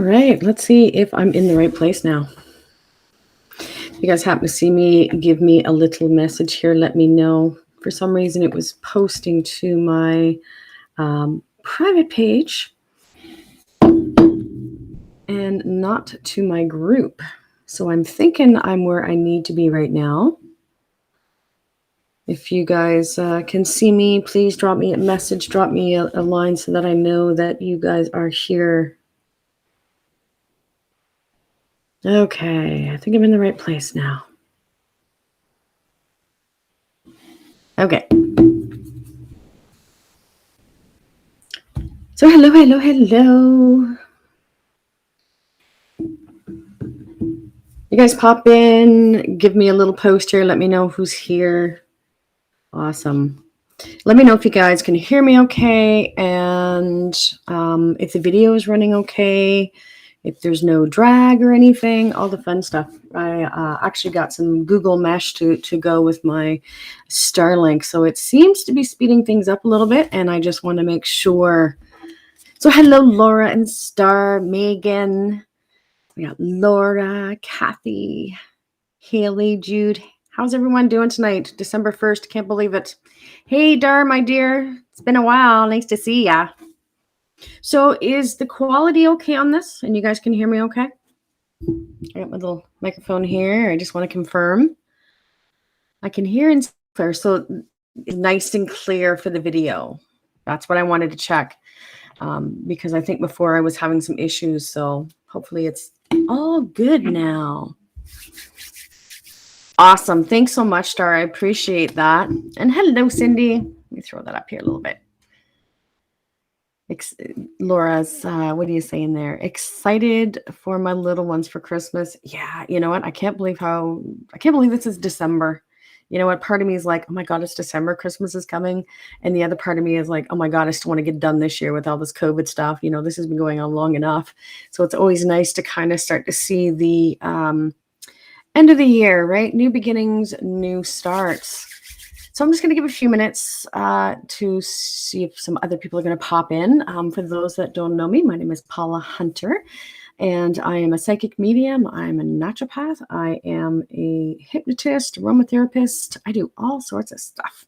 right, let's see if I'm in the right place now. If you guys happen to see me, give me a little message here. Let me know. For some reason, it was posting to my private page and not to my group. So I'm thinking I'm where I need to be right now. If you guys can see me, please drop me a message, drop me a line so that I know that you guys are here. Okay, I think I'm in the right place now. Okay. So hello. You guys pop in, give me a little post here, let me know who's here. Awesome. Let me know if you guys can hear me okay, and if the video is running okay, if there's no drag or anything, all the fun stuff. I actually got some Google Mesh to go with my Starlink, so it seems to be speeding things up a little bit, and I just want to make sure. So hello, Laura and Star, Megan. We got Laura, Kathy, Haley, Jude. How's everyone doing tonight? December 1st. Can't believe it. Hey, Dar, my dear. It's been a while. Nice to see ya. So is the quality okay on this? And you guys can hear me okay? I got my little microphone here. I just want to confirm. I can hear and clear. So it's nice and clear for the video. That's what I wanted to check. Because I think before I was having some issues. So hopefully it's all good now. Awesome. Thanks so much, Star. I appreciate that. And hello, Cindy. Let me throw that up here a little bit. Laura's, what are you saying there? Excited for my little ones for Christmas. Yeah, you know what? I can't believe this is December. You know what? Part of me is like, oh my God, it's December. Christmas is coming. And the other part of me is like, oh my God, I still want to get done this year with all this COVID stuff. You know, this has been going on long enough. So it's always nice to kind of start to see the end of the year, right? New beginnings, new starts. So I'm just going to give a few minutes to see if some other people are going to pop in. For those that don't know me, my name is Paula Hunter, and I am a psychic medium. I'm a naturopath. I am a hypnotist, aromatherapist. I do all sorts of stuff.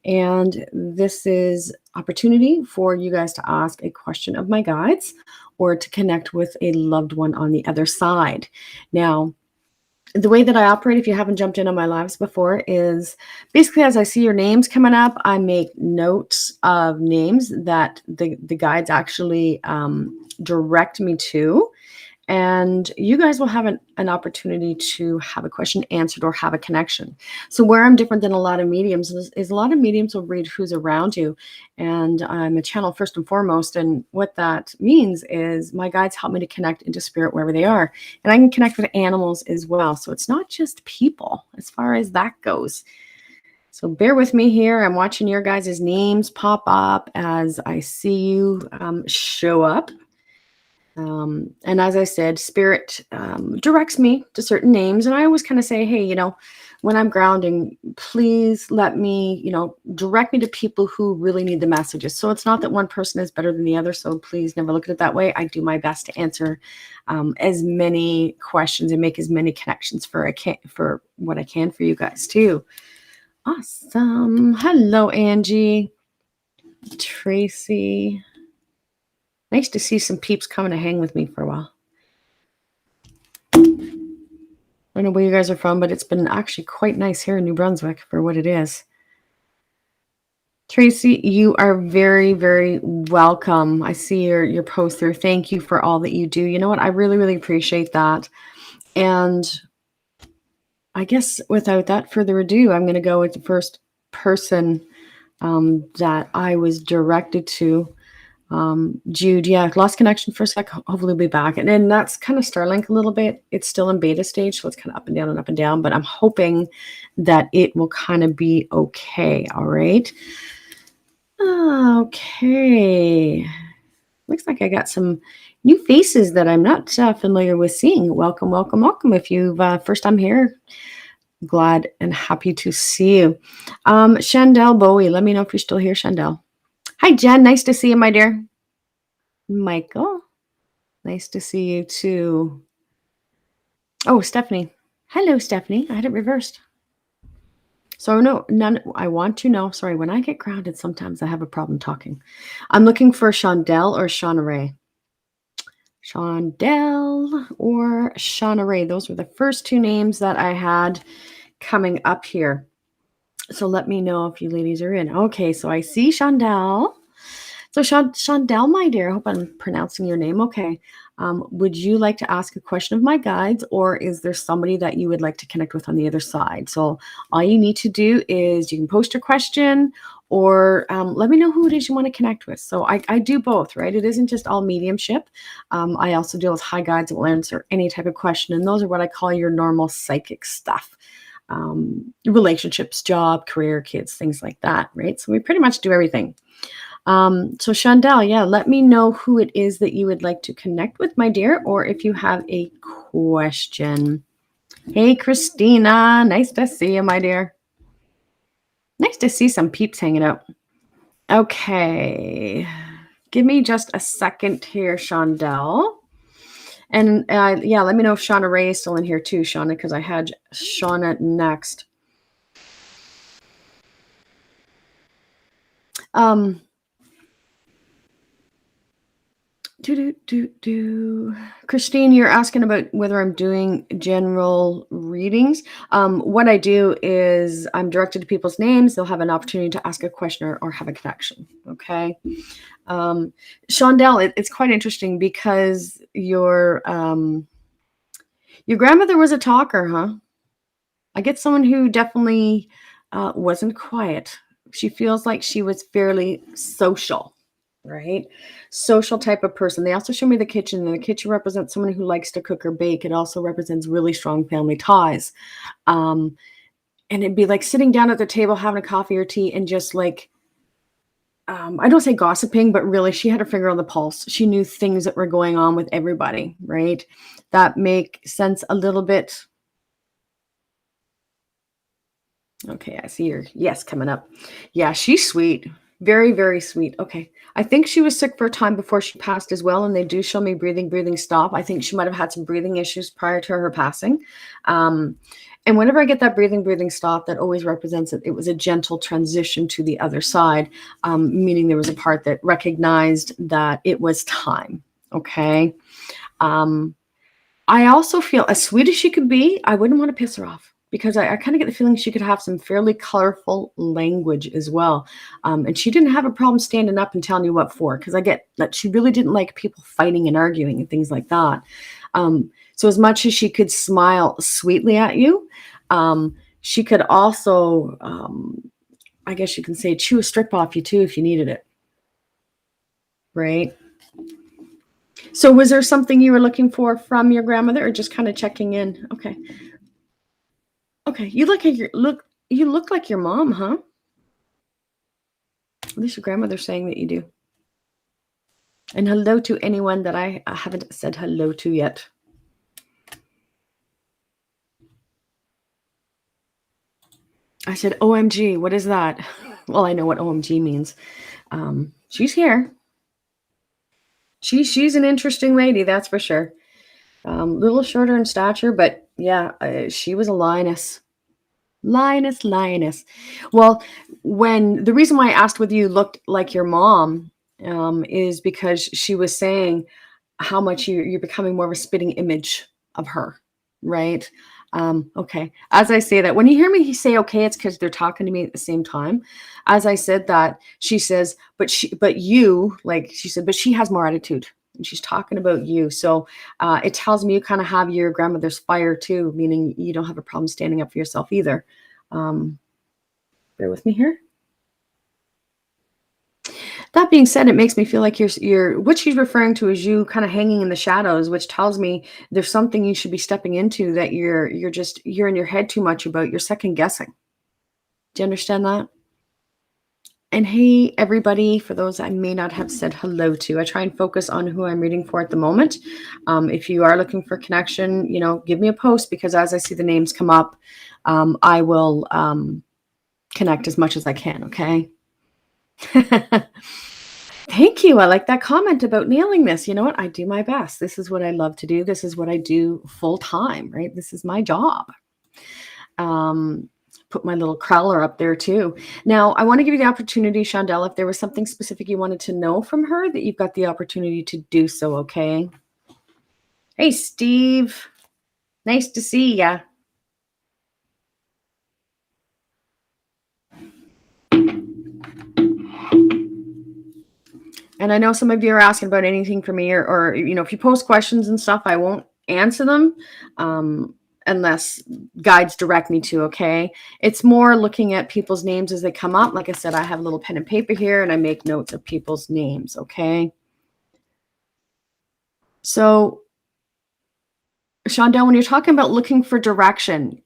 And this is opportunity for you guys to ask a question of my guides or to connect with a loved one on the other side. Now, the way that I operate, if you haven't jumped in on my lives before, is basically as I see your names coming up, I make notes of names that the guides actually direct me to. And you guys will have an opportunity to have a question answered or have a connection. So where I'm different than a lot of mediums is a lot of mediums will read who's around you. And I'm a channel first and foremost. And what that means is my guides help me to connect into spirit wherever they are. And I can connect with animals as well. So it's not just people as far as that goes. So bear with me here. I'm watching your guys' names pop up as I see you show up. And as I said, spirit directs me to certain names. And I always kind of say, hey, you know, when I'm grounding, please let me, you know, direct me to people who really need the messages. So it's not that one person is better than the other. So please never look at it that way. I do my best to answer as many questions and make as many connections for what I can for you guys too. Awesome. Hello, Angie, Tracy. Nice to see some peeps coming to hang with me for a while. I don't know where you guys are from, but it's been actually quite nice here in New Brunswick for what it is. Tracy, you are very, very welcome. I see your post there. Thank you for all that you do. You know what? I really, really appreciate that. And I guess without that further ado, I'm going to go with the first person that I was directed to. Jude, yeah, lost connection for a sec. Hopefully we'll be back. And then that's kind of Starlink a little bit. It's still in beta stage, so it's kind of up and down, but I'm hoping that it will kind of be okay. All right. Okay. Looks like I got some new faces that I'm not familiar with seeing. Welcome, welcome, welcome. If you've first time here, glad and happy to see you. Chandel Bowie, let me know if you're still here, Chandel. Hi, Jen. Nice to see you, my dear. Michael. Nice to see you too. Oh, Stephanie. Hello, Stephanie. I had it reversed. So no, none. I want to know. Sorry, when I get grounded, sometimes I have a problem talking. I'm looking for Shondell or Shauna Ray. Shondell or Shauna Ray. Those were the first two names that I had coming up here. So let me know if you ladies are in. Okay, so I see Shondell. So Shondell, my dear, I hope I'm pronouncing your name okay. Would you like to ask a question of my guides, or is there somebody that you would like to connect with on the other side? So all you need to do is you can post a question, or let me know who it is you want to connect with. So I do both, right? It isn't just all mediumship. I also deal with high guides that will answer any type of question, and those are what I call your normal psychic stuff. Relationships, job, career, kids, things like that, right? So we pretty much do everything. So Shondell, yeah, let me know who it is that you would like to connect with, my dear, or if you have a question. Hey, Christina, nice to see you, my dear. Nice to see some peeps hanging out. Okay, give me just a second here, Shondell. And yeah, let me know if Shauna Ray is still in here too, Shauna, because I had Shauna next. Christine, you're asking about whether I'm doing general readings. What I do is I'm directed to people's names. They'll have an opportunity to ask a question or have a connection. Okay. Shondell, it's quite interesting because your grandmother was a talker, huh? I get someone who definitely wasn't quiet. She feels like she was fairly social, right? Social type of person. They also show me the kitchen, and the kitchen represents someone who likes to cook or bake. It also represents really strong family ties. And it'd be like sitting down at the table, having a coffee or tea, and just like, I don't say gossiping, but really she had her finger on the pulse. She knew things that were going on with everybody, right? That make sense a little bit. Okay, I see your yes coming up. Yeah, she's sweet. Very, very sweet. Okay. I think she was sick for a time before she passed as well. And they do show me breathing stop. I think she might have had some breathing issues prior to her passing. And whenever I get that breathing stop, that always represents that it was a gentle transition to the other side, meaning there was a part that recognized that it was time. Okay. I also feel as sweet as she could be, I wouldn't want to piss her off because I kind of get the feeling she could have some fairly colorful language as well. And she didn't have a problem standing up and telling you what for, because I get that she really didn't like people fighting and arguing and things like that. So as much as she could smile sweetly at you, she could also, I guess you can say, chew a strip off you too if you needed it. Right? So was there something you were looking for from your grandmother, or just kind of checking in? Okay. Okay. You look like your mom, huh? At least your grandmother's saying that you do. And hello to anyone that I haven't said hello to yet. I said, OMG, what is that? Well, I know what OMG means. She's here. She's an interesting lady, that's for sure. Little shorter in stature, but yeah, she was a lioness. Lioness. Well, when the reason why I asked whether you looked like your mom is because she was saying how much you're becoming more of a spitting image of her, right? Okay. As I say that, when you hear me say okay, it's because they're talking to me at the same time. As I said that, she says, but you, like she said, but she has more attitude. And she's talking about you. So it tells me you kind of have your grandmother's fire too, meaning you don't have a problem standing up for yourself either. Bear with me here. That being said, it makes me feel like you're what she's referring to is you kind of hanging in the shadows, which tells me there's something you should be stepping into that you're in your head too much about. You're second guessing. Do you understand that? And hey, everybody, for those I may not have said hello to, I try and focus on who I'm reading for at the moment. If you are looking for connection, give me a post, because as I see the names come up, I will connect as much as I can, okay? Thank you. I like that comment about nailing this. You know what? I do my best. This is what I love to do. This is what I do full time, right? This is my job. Um, put my little crowler up there too. Now, I want to give you the opportunity, Shondell, if there was something specific you wanted to know from her, that you've got the opportunity to do so, okay? Hey, Steve. Nice to see ya. And I know some of you are asking about anything for me, or if you post questions and stuff, I won't answer them unless guides direct me to, okay? It's more looking at people's names as they come up. Like I said, I have a little pen and paper here, and I make notes of people's names, okay? So, Shondell, when you're talking about looking for direction,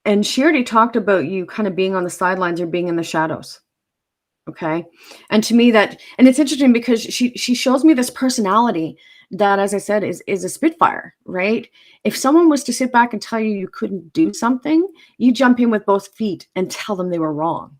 and she already talked about you kind of being on the sidelines or being in the shadows. Okay. And to me and it's interesting because she shows me this personality that, as I said, is a spitfire, right? If someone was to sit back and tell you you couldn't do something, you jump in with both feet and tell them they were wrong,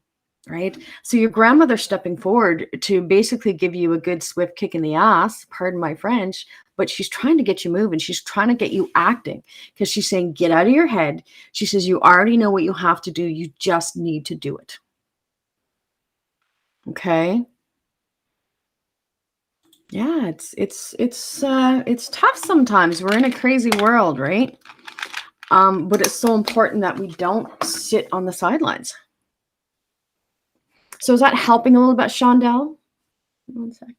right? So your grandmother stepping forward to basically give you a good swift kick in the ass, pardon my French, but she's trying to get you moving. She's trying to get you acting because she's saying, get out of your head. She says, you already know what you have to do. You just need to do it. Okay. Yeah, it's tough sometimes. We're in a crazy world, right? But it's so important that we don't sit on the sidelines. So is that helping a little bit, Shondell? One sec.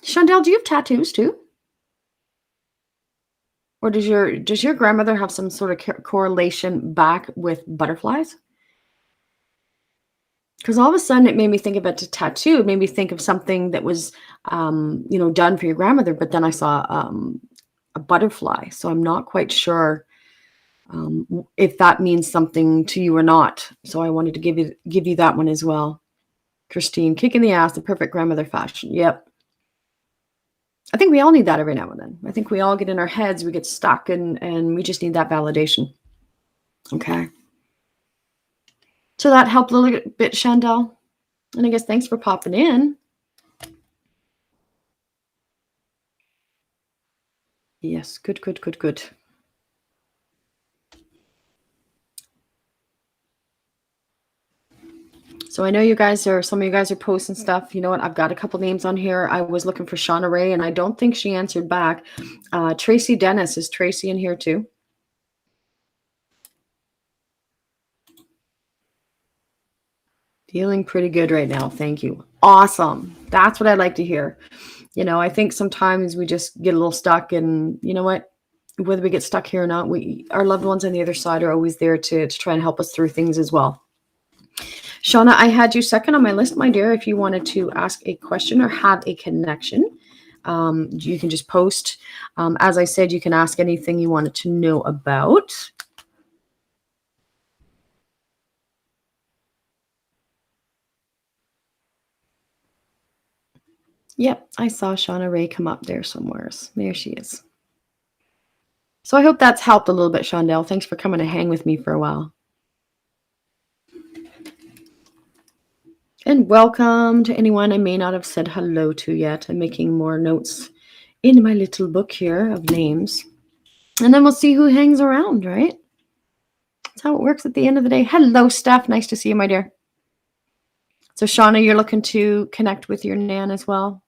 Shondell, do you have tattoos too? Or does your grandmother have some sort of correlation back with butterflies? Because all of a sudden it made me think about the tattoo. It made me think of something that was, done for your grandmother. But then I saw a butterfly, so I'm not quite sure if that means something to you or not. So I wanted to give you that one as well. Christine, kicking the ass, the perfect grandmother fashion. Yep. I think we all need that every now and then. I think we all get in our heads, we get stuck, and we just need that validation. Okay. So that helped a little bit, Chandel. And I guess thanks for popping in. Yes, good, good, good, good. So I know some of you guys are posting stuff. You know what? I've got a couple names on here. I was looking for Shauna Ray, and I don't think she answered back. Tracy Dennis, is Tracy in here too? Feeling pretty good right now. Thank you. Awesome. That's what I like to hear. I think sometimes we just get a little stuck, and you know what? Whether we get stuck here or not, our loved ones on the other side are always there to try and help us through things as well. Shauna, I had you second on my list, my dear. If you wanted to ask a question or have a connection, you can just post. As I said, you can ask anything you wanted to know about. Yep, I saw Shauna Ray come up there somewhere. There she is. So I hope that's helped a little bit, Shondell. Thanks for coming to hang with me for a while. And welcome to anyone I may not have said hello to yet. I'm making more notes in my little book here of names. And then we'll see who hangs around, right? That's how it works at the end of the day. Hello, Steph. Nice to see you, my dear. So, Shauna, you're looking to connect with your Nan as well?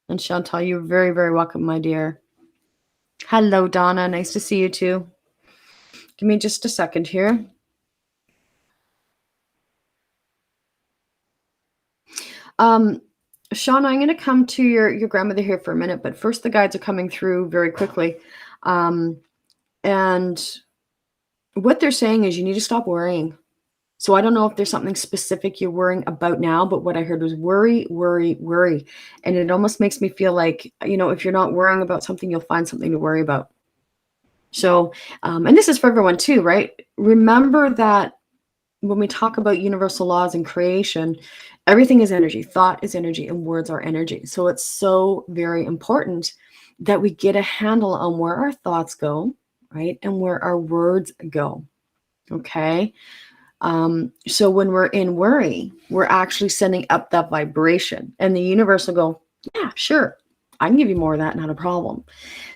And Chantal, you're very, very welcome, my dear. Hello, Donna. Nice to see you too. Give me just a second here. Shauna, I'm going to come to your grandmother here for a minute, but first the guides are coming through very quickly. And what they're saying is you need to stop worrying. So I don't know if there's something specific you're worrying about now, but what I heard was worry, worry, worry. And it almost makes me feel like, if you're not worrying about something, you'll find something to worry about. So, and this is for everyone too, right? Remember that when we talk about universal laws and creation, everything is energy. Thought is energy and words are energy. So it's so very important that we get a handle on where our thoughts go, right? And where our words go. Okay. So when we're in worry, we're actually sending up that vibration, and the universe will go, yeah, sure, I can give you more of that, not a problem.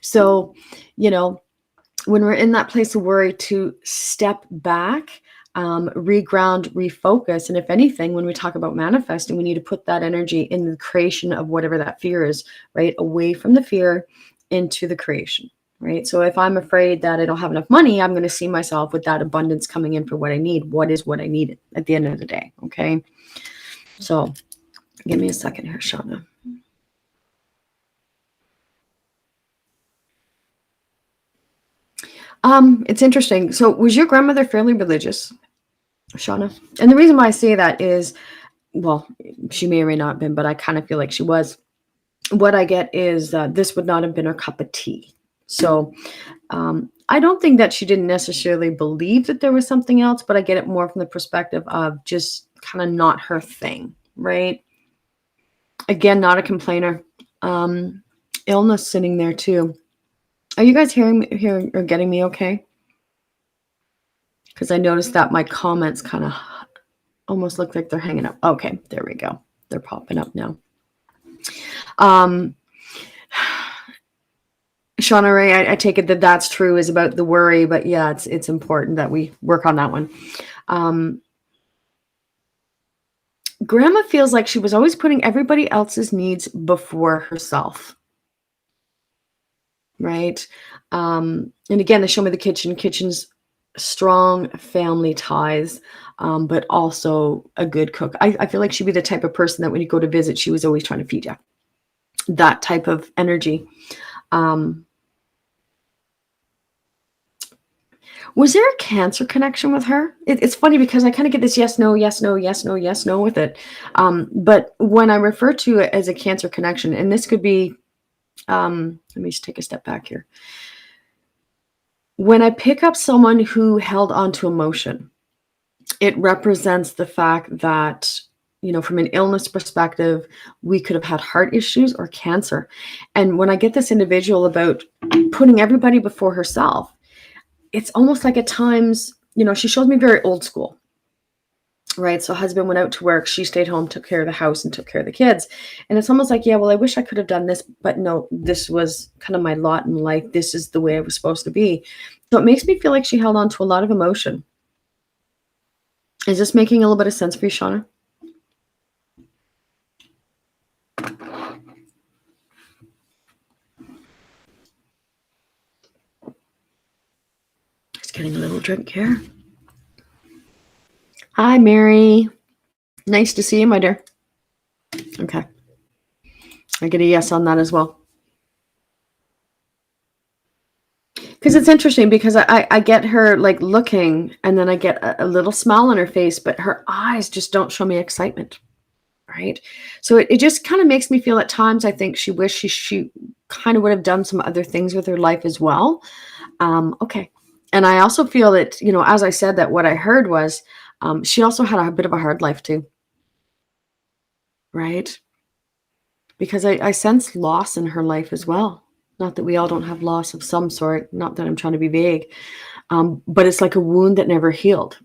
So, you know, when we're in that place of worry, to step back, reground, refocus. And if anything, when we talk about manifesting, we need to put that energy in the creation of whatever that fear is, right? Away from the fear into the creation, right? So if I'm afraid that I don't have enough money, I'm going to see myself with that abundance coming in for what I need. What is what I need at the end of the day? Okay. So give me a second here, Shauna. It's interesting. So was your grandmother fairly religious, Shauna? And the reason why I say that is, well, she may or may not have been, but I kind of feel like she was. What I get is this would not have been her cup of tea. So I don't think that she didn't necessarily believe that there was something else, but I get it more from the perspective of just kind of not her thing, right? Again, not a complainer. Illness sitting there too. Are you guys hearing or getting me okay? Because I noticed that my comments kind of almost look like they're hanging up. Okay, there we go. They're popping up now. Shauna Ray, I take it that that's true, is about the worry, but yeah, it's important that we work on that one. Grandma feels like she was always putting everybody else's needs before herself. Right? And again, they show me the kitchen's strong family ties, but also a good cook. I feel like she'd be the type of person that when you go to visit, she was always trying to feed you. That type of energy. Was there a Cancer connection with her? It's funny because I kind of get this yes, no, yes, no, yes, no, yes, no with it. But when I refer to it as a Cancer connection, and this could be, let me just take a step back here. When I pick up someone who held on to emotion, it represents the fact that, you know, from an illness perspective, we could have had heart issues or cancer. And when I get this individual about putting everybody before herself, it's almost like at times, you know, she shows me very old school, right? So husband went out to work, she stayed home, took care of the house and took care of the kids. And it's almost like, yeah, well, I wish I could have done this, but no, this was kind of my lot in life. This is the way I was supposed to be. So it makes me feel like she held on to a lot of emotion. Is this making a little bit of sense for you, Shauna? Just getting a little drink here. Hi, Mary. Nice to see you, my dear. Okay. I get a yes on that as well. Because it's interesting because I get her like looking and then I get a little smile on her face, but her eyes just don't show me excitement. Right. So it just kind of makes me feel at times, I think she wished she kind of would have done some other things with her life as well. Okay. And I also feel that, you know, as I said, that what I heard was she also had a bit of a hard life too. Right. Because I sense loss in her life as well. Not that we all don't have loss of some sort, not that I'm trying to be vague, but it's like a wound that never healed.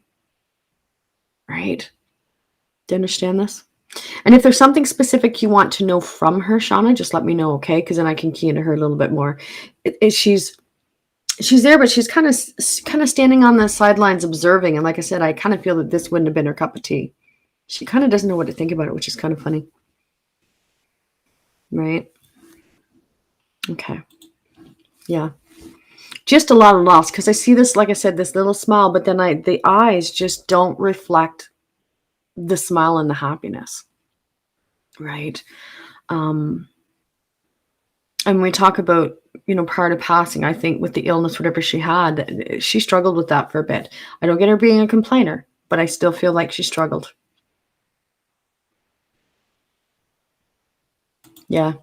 Right. Do you understand this? And if there's something specific you want to know from her, Shauna, just let me know, okay? Because then I can key into her a little bit more. She's there, but she's kind of standing on the sidelines observing. And like I said, I kind of feel that this wouldn't have been her cup of tea. She kind of doesn't know what to think about it, which is kind of funny. Right? Okay. Yeah. Just a lot of loss because I see this, like I said, this little smile, but then the eyes just don't reflect the smile and the happiness. Right. And we talk about, you know, prior to passing, I think with the illness, whatever she had, she struggled with that for a bit. I don't get her being a complainer, but I still feel like she struggled. Yeah.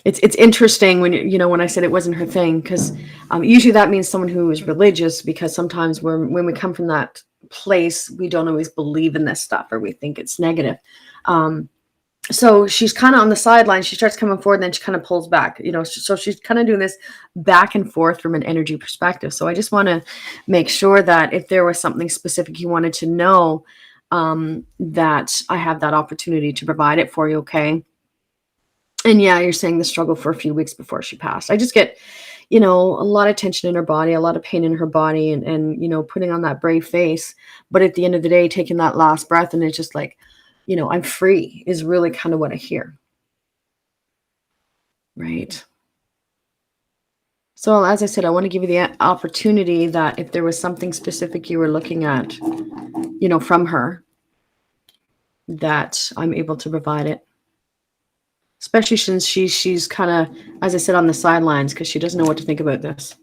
It's interesting when, you know, when I said it wasn't her thing, because usually that means someone who is religious, because sometimes when we come from that place, we don't always believe in this stuff or we think it's negative. So she's kind of on the sideline. She starts coming forward, and then she kind of pulls back, so she's kind of doing this back and forth from an energy perspective. So I just want to make sure that if there was something specific you wanted to know, that I have that opportunity to provide it for you. Okay. And yeah, you're saying the struggle for a few weeks before she passed. I just get, a lot of tension in her body, a lot of pain in her body, and putting on that brave face. But at the end of the day, taking that last breath, and it's just like, I'm free is really kind of what I hear. Right. So as I said, I want to give you the opportunity that if there was something specific you were looking at, from her, that I'm able to provide it. Especially since she's kind of, as I said, on the sidelines because she doesn't know what to think about this.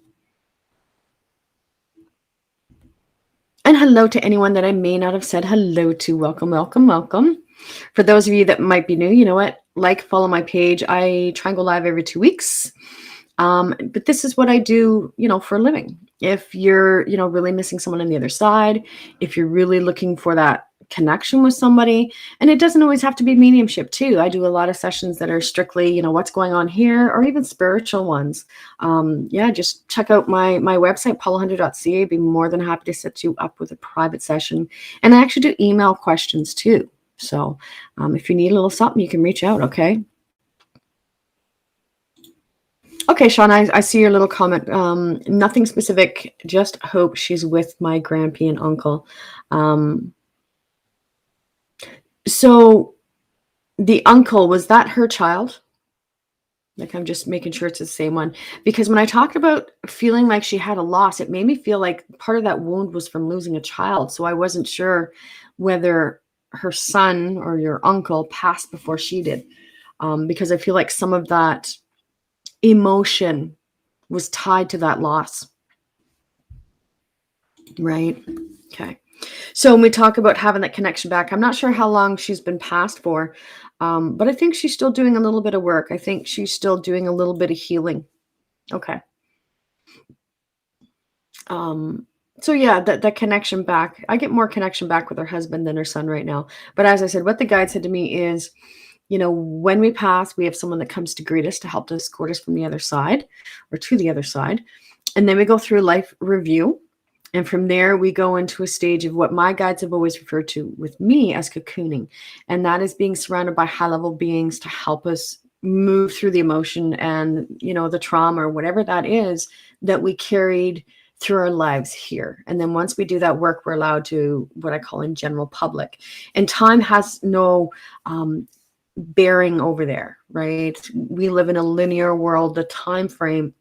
And hello to anyone that I may not have said hello to. Welcome, welcome, welcome. For those of you that might be new, you know what? Follow my page. I try and go live every 2 weeks. But this is what I do, for a living. If you're, really missing someone on the other side, if you're really looking for that connection with somebody, and it doesn't always have to be mediumship too. I do a lot of sessions that are strictly, what's going on here, or even spiritual ones. Just check out my website, paulahunter.ca. I'd be more than happy to set you up with a private session. And I actually do email questions too. So if you need a little something, you can reach out. Okay. Okay, Sean, I see your little comment. Nothing specific, just hope she's with my grandpa and uncle. So the uncle, was that her child? Like, I'm just making sure it's the same one. Because when I talked about feeling like she had a loss, it made me feel like part of that wound was from losing a child. So I wasn't sure whether her son or your uncle passed before she did. Because I feel like some of that emotion was tied to that loss. Right. Okay. So when we talk about having that connection back, I'm not sure how long she's been passed for, but I think she's still doing a little bit of work. I think she's still doing a little bit of healing. Okay. So yeah, that connection back, I get more connection back with her husband than her son right now. But as I said, what the guide said to me is, when we pass, we have someone that comes to greet us, to help us escort us from the other side, or to the other side. And then we go through a life review. And from there, we go into a stage of what my guides have always referred to with me as cocooning. And that is being surrounded by high-level beings to help us move through the emotion and, the trauma or whatever that is that we carried through our lives here. And then once we do that work, we're allowed to what I call in general public. And time has no bearing over there, right? We live in a linear world. The time frame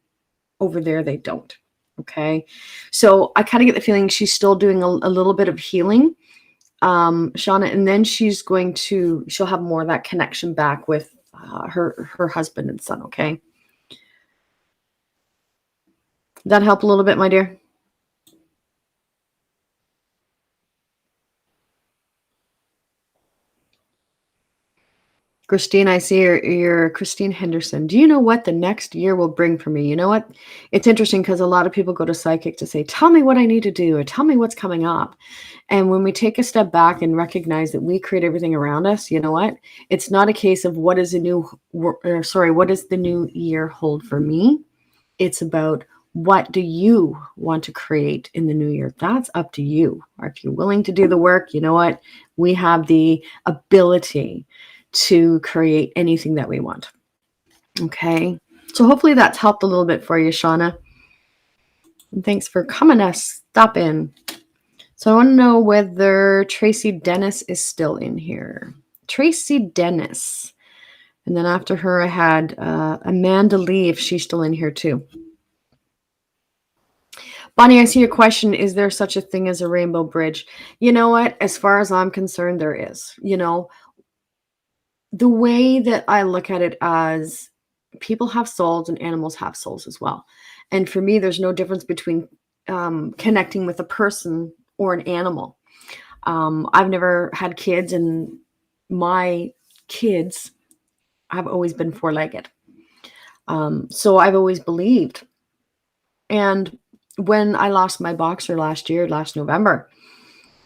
over there, they don't. Okay. So I kind of get the feeling she's still doing a little bit of healing, Shauna, and then she'll have more of that connection back with her husband and son. Okay. That help a little bit, my dear? Christine, I see you're Christine Henderson. Do you know what the next year will bring for me? You know what? It's interesting because a lot of people go to psychic to say, tell me what I need to do, or tell me what's coming up. And when we take a step back and recognize that we create everything around us, you know what? It's not a case of what does the new year hold for me? It's about what do you want to create in the new year? That's up to you. Or if you're willing to do the work, you know what? We have the ability to create anything that we want. Okay. So hopefully that's helped a little bit for you, Shauna. And thanks for coming to stop in. So I want to know whether Tracy Dennis is still in here. Tracy Dennis. And then after her, I had Amanda Lee, if she's still in here too. Bonnie, I see your question. Is there such a thing as a rainbow bridge? You know what? As far as I'm concerned, there is. The way that I look at it as people have souls and animals have souls as well. And for me, there's no difference between connecting with a person or an animal. I've never had kids, and my kids have always been four-legged. So I've always believed. And when I lost my boxer last November,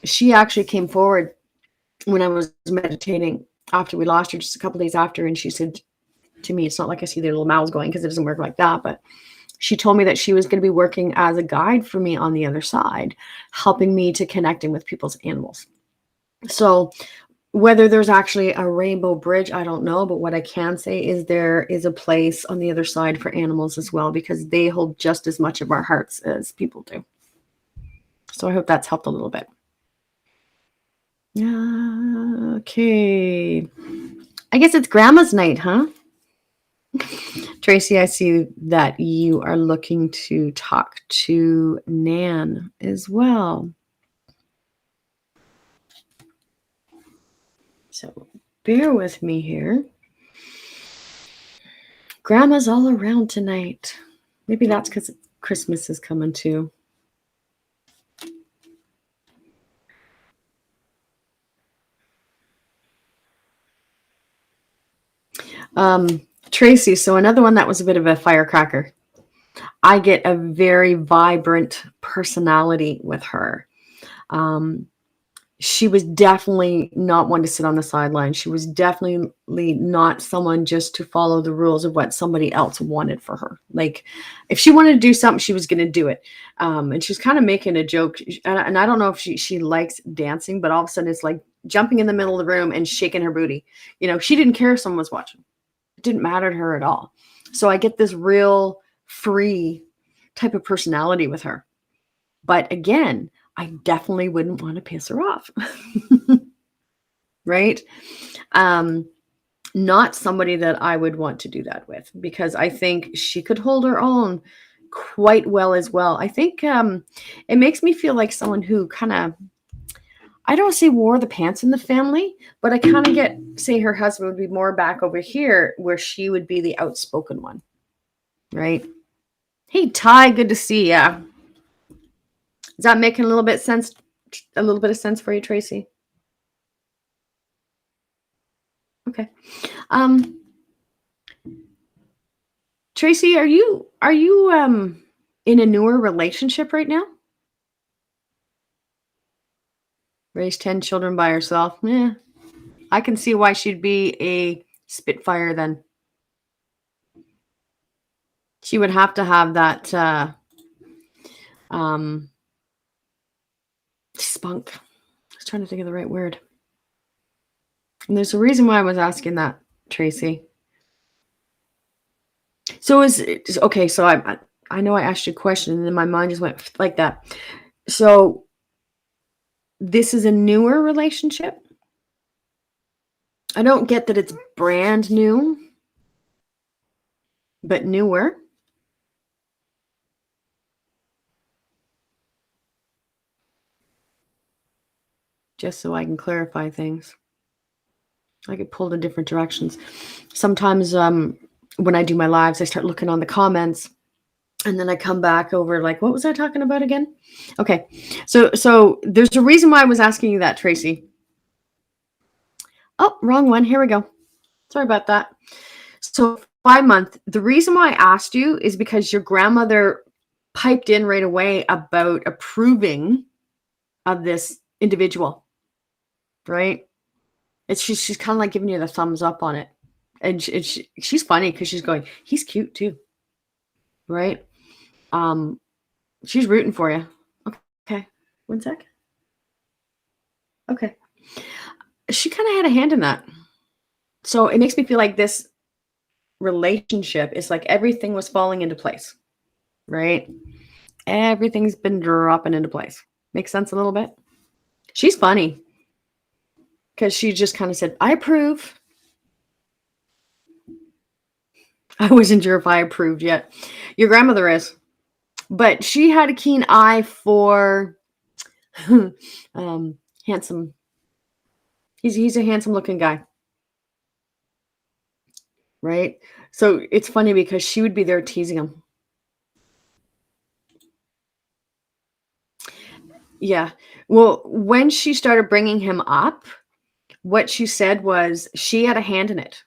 she actually came forward when I was meditating after we lost her, just a couple days after, and she said to me, it's not like I see their little mouths going because it doesn't work like that, but she told me that she was going to be working as a guide for me on the other side, helping me to connecting with people's animals. So whether there's actually a rainbow bridge, I don't know. But what I can say is there is a place on the other side for animals as well, because they hold just as much of our hearts as people do. So I hope that's helped a little bit. Okay. I guess it's grandma's night, huh? Tracy, I see that you are looking to talk to Nan as well. So bear with me here. Grandma's all around tonight. Maybe that's because Christmas is coming too. Tracy, so another one that was a bit of a firecracker. I get a very vibrant personality with her. She was definitely not one to sit on the sidelines. She was definitely not someone just to follow the rules of what somebody else wanted for her. Like, if she wanted to do something, she was going to do it. And she's kind of making a joke. And I don't know if she likes dancing, but all of a sudden it's like jumping in the middle of the room and shaking her booty. You know, she didn't care if someone was watching. It didn't matter to her at all. So I get this real free type of personality with her. But again, I definitely wouldn't want to piss her off. Right? Not somebody that I would want to do that with, because I think she could hold her own quite well as well. I think it makes me feel like someone who kind of, I don't say wore the pants in the family, but I kind of get, say her husband would be more back over here where she would be the outspoken one. Right? Hey, Ty, good to see ya. Is that making a little bit of sense for you, Tracy? Okay. Tracy, are you in a newer relationship right now? Raised 10 children by herself. Yeah. I can see why she'd be a Spitfire then. She would have to have that spunk. I was trying to think of the right word. And there's a reason why I was asking that, Tracy. So okay, so I know I asked you a question and then my mind just went like that. So this is a newer relationship? I don't get that it's brand new, but newer. Just so I can clarify things. I get pulled in different directions. Sometimes when I do my lives, I start looking on the comments and then I come back over like, what was I talking about again? Okay. So there's a reason why I was asking you that, Tracy. Oh, wrong one. Here we go. Sorry about that. So 5 months. The reason why I asked you is because your grandmother piped in right away about approving of this individual, right? She's kind of like giving you the thumbs up on it. And she's funny because she's going, he's cute too, right? She's rooting for you. Okay, 1 sec. Okay. She kind of had a hand in that. So it makes me feel like this relationship is like everything was falling into place, right? Everything's been dropping into place. Makes sense a little bit? She's funny because she just kind of said, I approve. I wasn't sure if I approved yet. Your grandmother is. But she had a keen eye for handsome. He's a handsome looking guy. Right? So it's funny because she would be there teasing him. Yeah. Well, when she started bringing him up, what she said was she had a hand in it.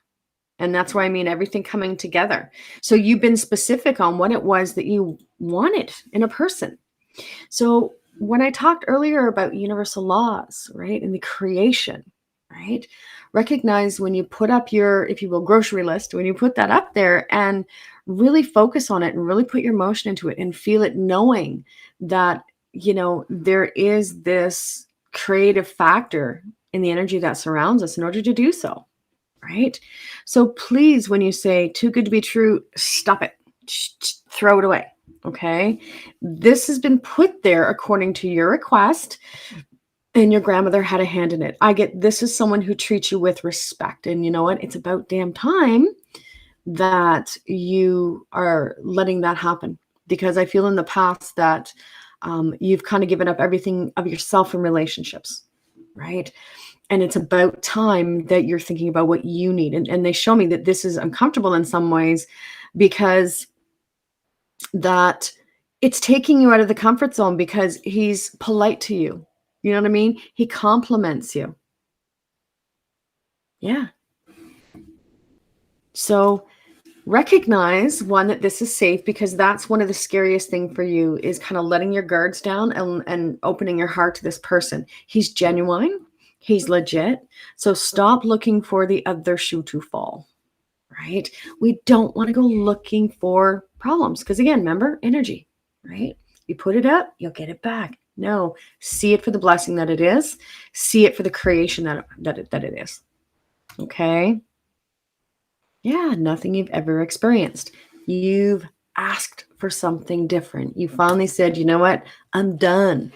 And that's why I mean everything coming together. So you've been specific on what it was that you wanted in a person. So when I talked earlier about universal laws, right, and the creation, right? Recognize when you put up your, if you will, grocery list, when you put that up there and really focus on it and really put your emotion into it and feel it, knowing that, there is this creative factor in the energy that surrounds us in order to do so, right? So please, when you say too good to be true, stop it, throw it away. Okay. This has been put there according to your request, and your grandmother had a hand in it. I get, this is someone who treats you with respect. And you know what? It's about damn time that you are letting that happen, because I feel in the past that you've kind of given up everything of yourself in relationships, right? And it's about time that you're thinking about what you need. And they show me that this is uncomfortable in some ways, because that it's taking you out of the comfort zone, because he's polite to you. You know what I mean? He compliments you. Yeah. So recognize, one, that this is safe, because that's one of the scariest thing for you, is kind of letting your guards down and opening your heart to this person. He's genuine. He's legit. So stop looking for the other shoe to fall, right? We don't want to go looking for problems, because again, remember, energy, right? You put it up, you'll get it back. No, see it for the blessing that it is. See it for the creation that it is. Okay? Yeah, nothing you've ever experienced. You've asked for something different. You finally said, you know what? I'm done.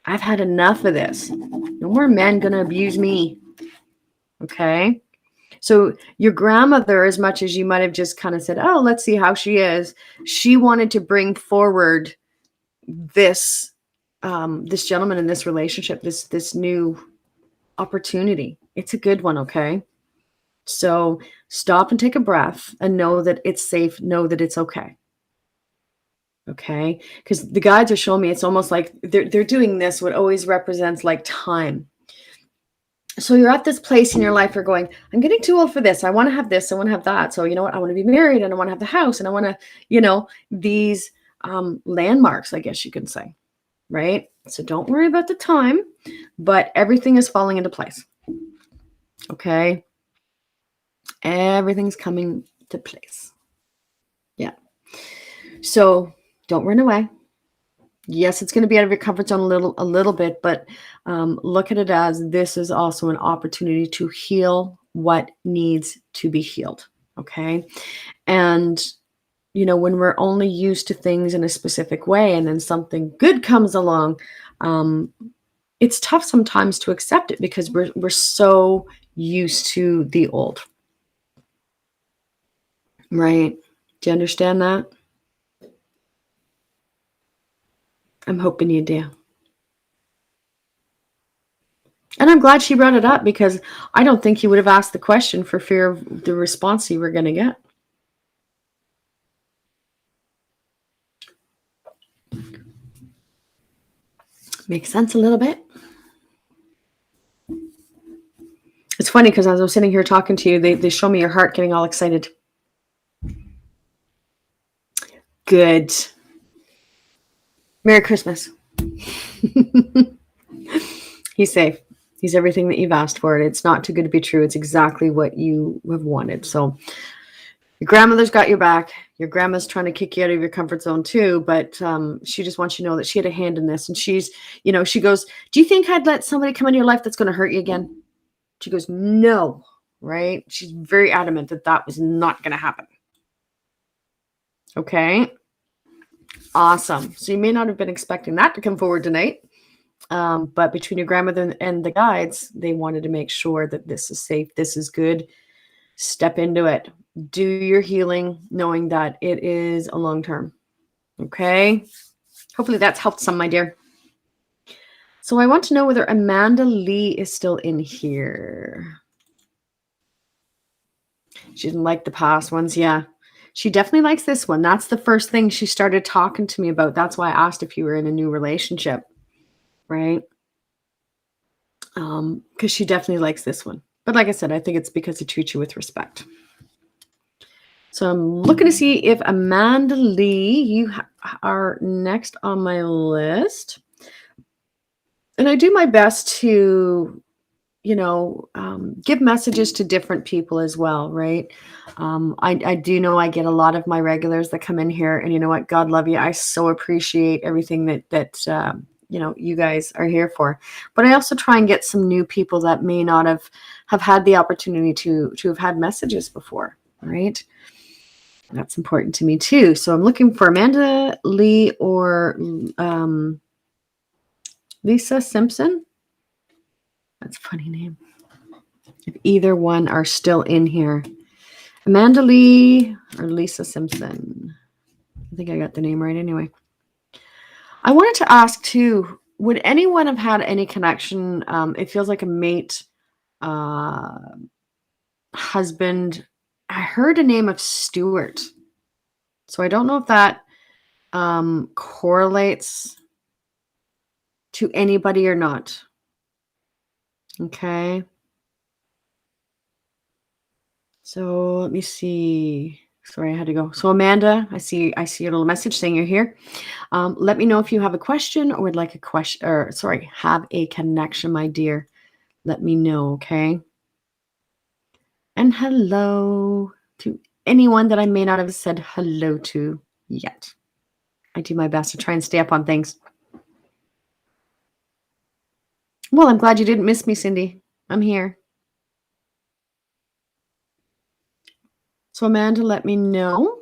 I've had enough of this. No more men gonna abuse me. Okay? So your grandmother, as much as you might have just kind of said, oh, let's see how she is, she wanted to bring forward this this gentleman in this relationship, this new opportunity. It's a good one, okay? So stop and take a breath and know that it's safe, know that it's okay. Okay? Because the guides are showing me, it's almost like they're doing this, what always represents like time. So you're at this place in your life, you're going, I'm getting too old for this. I want to have this. I want to have that. So you know what? I want to be married, and I want to have the house, and I want to, these landmarks, I guess you can say, right? So don't worry about the time, but everything is falling into place. Okay. Everything's coming to place. Yeah. So don't run away. Yes, it's going to be out of your comfort zone a little bit, but look at it as this is also an opportunity to heal what needs to be healed. Okay. And, when we're only used to things in a specific way, and then something good comes along, it's tough sometimes to accept it, because we're so used to the old. Right. Do you understand that? I'm hoping you do. And I'm glad she brought it up, because I don't think you would have asked the question for fear of the response you were going to get. Makes sense a little bit. It's funny, because as I'm sitting here talking to you, they show me your heart getting all excited. Good. Merry Christmas. He's safe. He's everything that you've asked for. It's not too good to be true. It's exactly what you have wanted. So your grandmother's got your back. Your grandma's trying to kick you out of your comfort zone too, but she just wants you to know that she had a hand in this. And she's, she goes, do you think I'd let somebody come into your life that's going to hurt you again? She goes, no, right? She's very adamant that was not going to happen. Okay. Awesome. So you may not have been expecting that to come forward tonight. But between your grandmother and the guides, they wanted to make sure that this is safe. This is good. Step into it. Do your healing, knowing that it is a long term. Okay. Hopefully that's helped some, my dear. So I want to know whether Amanda Lee is still in here. She didn't like the past ones. Yeah. She definitely likes this one. That's the first thing she started talking to me about. That's why I asked if you were in a new relationship. Right? Because she definitely likes this one. But like I said, I think it's because he treats you with respect. So I'm looking to see if Amanda Lee, you are next on my list. And I do my best to, give messages to different people as well, right? I do know I get a lot of my regulars that come in here, and you know what? God love you. I so appreciate everything that you guys are here for. But I also try and get some new people that may not have had the opportunity to have had messages before, right? That's important to me too. So I'm looking for Amanda Lee or Lisa Simpson. That's a funny name. If either one are still in here. Amanda Lee or Lisa Simpson. I think I got the name right anyway. I wanted to ask too, would anyone have had any connection? It feels like a mate, husband. I heard a name of Stuart. So I don't know if that correlates to anybody or not. Okay. So let me see. Sorry, I had to go. So Amanda, I see a little message saying you're here. Let me know if you have a question or would like a question, or sorry, have a connection, my dear. Let me know, okay? And hello to anyone that I may not have said hello to yet. I do my best to try and stay up on things. Well, I'm glad you didn't miss me, Cindy. I'm here. So Amanda, let me know.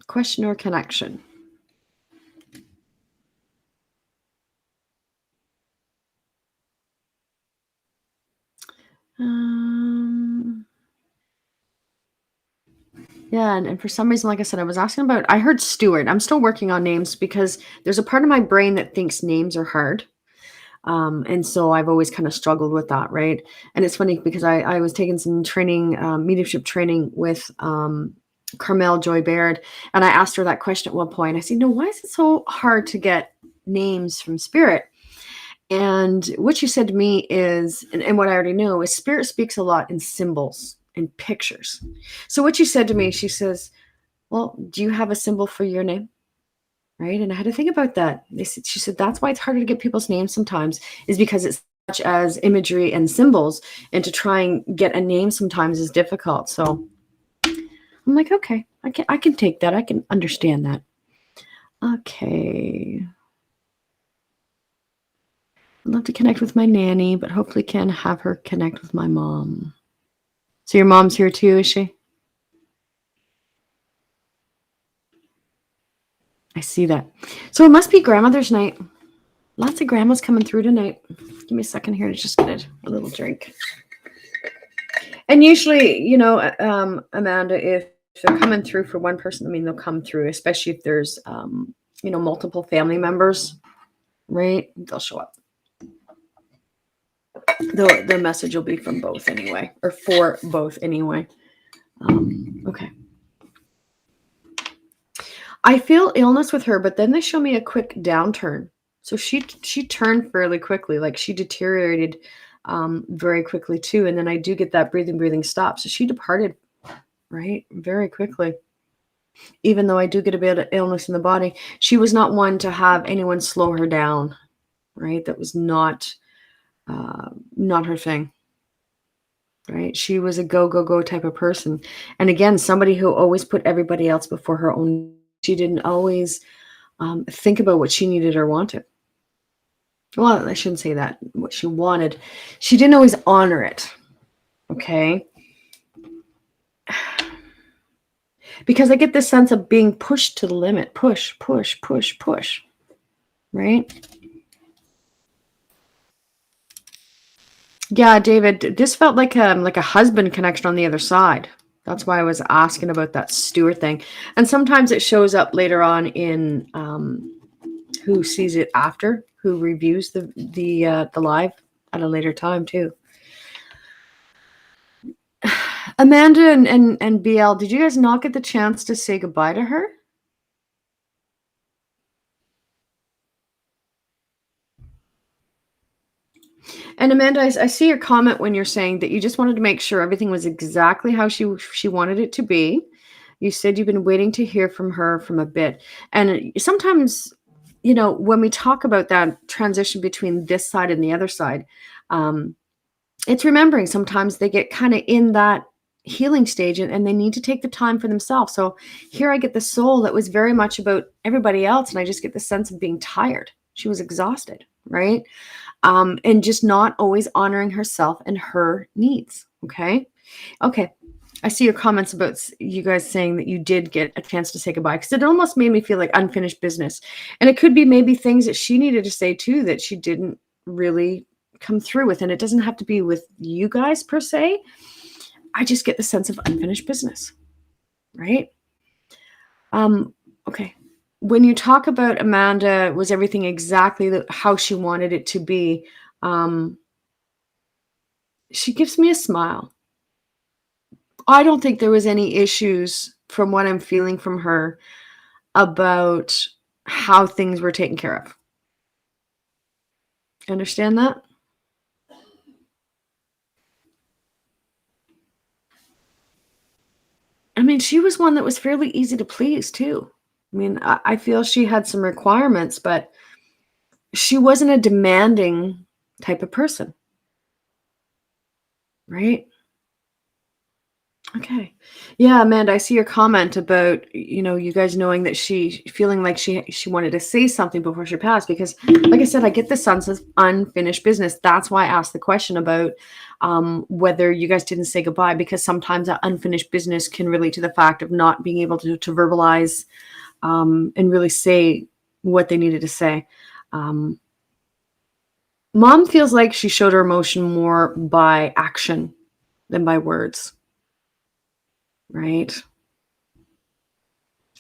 Question or connection? Yeah, and for some reason, like I said, I was asking about, I heard Stuart. I'm still working on names because there's a part of my brain that thinks names are hard. And so I've always kind of struggled with that, right? And it's funny because I was taking some training, mediumship training with Carmel Joy Baird, and I asked her that question at one point. I said, no, why is it so hard to get names from spirit? And what she said to me is, and what I already know, is spirit speaks a lot in symbols and pictures. So what she said to me, she says, well, do you have a symbol for your name? Right. And I had to think about that. She said, that's why it's harder to get people's names sometimes, is because it's such as imagery and symbols. And to try and get a name sometimes is difficult. So I'm like, okay, I can take that. I can understand that. Okay. I'd love to connect with my nanny, but hopefully can have her connect with my mom. So your mom's here too, is she? I see that. So it must be grandmother's night. Lots of grandmas coming through tonight. Give me a second here to just get a little drink. And usually, Amanda, if they're coming through for one person, I mean, they'll come through, especially if there's, multiple family members, right? They'll show up. The message will be from both anyway, or for both anyway. Okay. I feel illness with her, but then they show me a quick downturn. So she turned fairly quickly, like she deteriorated very quickly too. And then I do get that breathing stop. So she departed, right, very quickly. Even though I do get a bit of illness in the body, she was not one to have anyone slow her down, right? That was not her thing, right? She was a go type of person. And again, somebody who always put everybody else before her own. She didn't always think about what she needed or wanted. Well, I shouldn't say that. What she wanted. She didn't always honor it. Okay. Because I get this sense of being pushed to the limit. Push. Right? Yeah, David, this felt like a husband connection on the other side. That's why I was asking about that Stuart thing. And sometimes it shows up later on in who sees it after, who reviews the live at a later time too. Amanda and BL, did you guys not get the chance to say goodbye to her? And Amanda, I see your comment when you're saying that you just wanted to make sure everything was exactly how she wanted it to be. You said you've been waiting to hear from her from a bit. And sometimes, when we talk about that transition between this side and the other side, It's remembering sometimes they get kind of in that healing stage, and they need to take the time for themselves. So here I get the soul that was very much about everybody else, and I just get the sense of being tired. She was exhausted, right? And just not always honoring herself and her needs. Okay. Okay. I see your comments about you guys saying that you did get a chance to say goodbye, because it almost made me feel like unfinished business. And it could be maybe things that she needed to say too that she didn't really come through with. And it doesn't have to be with you guys per se. I just get the sense of unfinished business, right? Okay. When you talk about Amanda, was everything exactly how she wanted it to be? Um, she gives me a smile. I don't think there was any issues from what I'm feeling from her about how things were taken care of. Understand that? I mean, she was one that was fairly easy to please too. I mean, I feel she had some requirements, but she wasn't a demanding type of person, right? Okay. Yeah, Amanda, I see your comment about, you guys knowing that she feeling like she wanted to say something before she passed, because like I said, I get the sense of unfinished business. That's why I asked the question about whether you guys didn't say goodbye, because sometimes that unfinished business can relate to the fact of not being able to verbalize and really say what they needed to say. Um, Mom feels like she showed her emotion more by action than by words, right?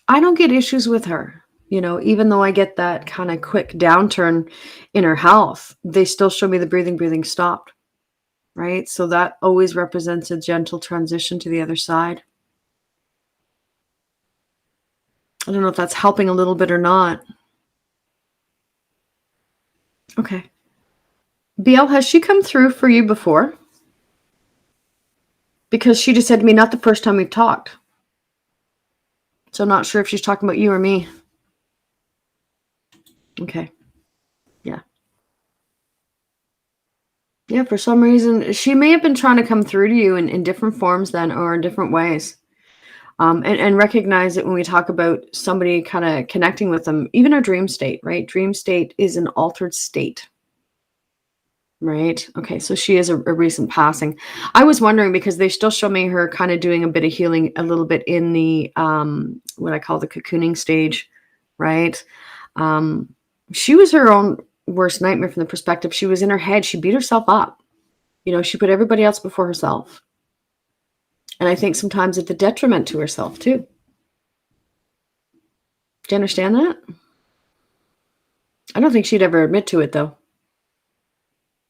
I don't get issues with her. Even though I get that kind of quick downturn in her health, they still show me the breathing stopped, right? So that always represents a gentle transition to the other side. I don't know if that's helping a little bit or not. Okay. BL, has she come through for you before? Because she just said to me, not the first time we've talked. So I'm not sure if she's talking about you or me. Okay. Yeah. Yeah, for some reason, she may have been trying to come through to you in different forms then, or in different ways. And recognize that when we talk about somebody kind of connecting with them, even a dream state, right? Dream state is an altered state, right? Okay, so she is a recent passing. I was wondering because they still show me her kind of doing a bit of healing a little bit in the what I call the cocooning stage, right? Um, she was her own worst nightmare from the perspective she was in her head. She beat herself up. She put everybody else before herself. And I think sometimes at the detriment to herself too. Do you understand that? I don't think she'd ever admit to it though.